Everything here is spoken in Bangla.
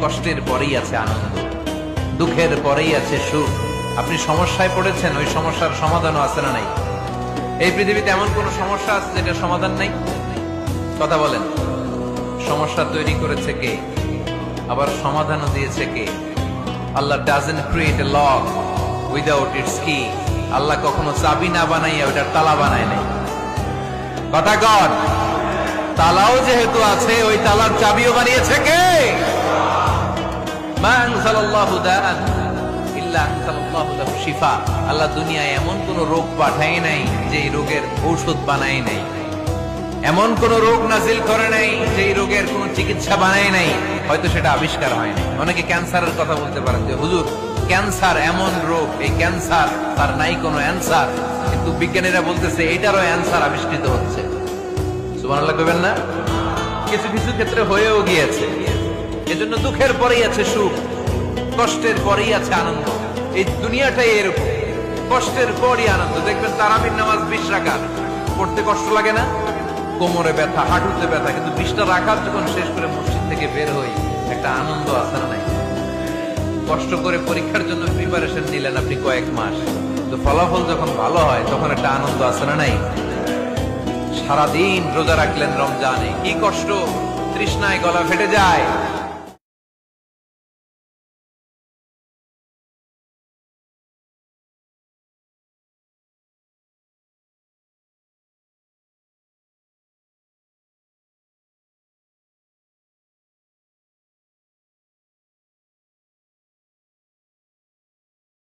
কষ্টের পরেই আছে আনন্দ, দুঃখের পরেই আছে সুখ। আপনি সমস্যায় পড়েছেন, ওই সমস্যার সমাধানও আছে না নাই? এই পৃথিবীতে এমন কোন সমস্যা আছে যেটা সমাধান নাই? কথা বলেন। সমস্যা তৈরি করেছে কে, আবার সমাধানও দিয়েছে কে? Allah doesn't create a lock without its key. Allah কখনো চাবি না বানাইয়া ওইটার তালা বানায় নাই। কথা কর। তালাও যেহেতু আছে, ওই তালার চাবিও বানিয়েছে কে? মা আনজালাল্লাহু দাআন ইল্লা আনজালাল্লাহু লাহু শিফা। আল্লাহ দুনিয়ায় এমন কোন রোগ পাঠায় নাই যে এই রোগের ঔষধ বানায় নাই, এমন কোন রোগ নাজিল করে নাই যে এই রোগের কোন চিকিৎসা বানায় নাই, হয়তো সেটা আবিষ্কার হয় নাই। অনেকে ক্যান্সারের কথা বলতে পারেন যে হুজুর ক্যান্সার এমন রোগ, এই ক্যান্সার তার নাই কোনো অ্যান্সার, কিন্তু বিজ্ঞানীরা বলতেছে এটারও অ্যান্সার আবিষ্কৃত হচ্ছে। সুবহানাল্লাহ কইবেন না? কিছু কিছু ক্ষেত্রে হয়েও গিয়েছে। এজন্য দুঃখের পরেই আছে সুখ, কষ্টের পরেই আছে আনন্দ। এই দুনিয়াটাই এরকম, কষ্টের পরই আনন্দ। দেখবেন তারাবির নামাজ 20 রাকাত পড়তে কষ্ট লাগে না? কোমরে ব্যথা, হাঁটুতে ব্যথা, কিন্তু 20টা রাকাত যখন শেষ করে মসজিদ থেকে বের হই, একটা আনন্দ আছে না নাই? কষ্ট করে পরীক্ষার জন্য প্রিপারেশন নিলেন আপনি কয়েক মাস, তো ফলাফল যখন ভালো হয় তখন একটা আনন্দ আছে না নাই? সারাদিন রোজা রাখলেন রমজানে, কি কষ্ট, তৃষ্ণায় গলা ফেটে যায়,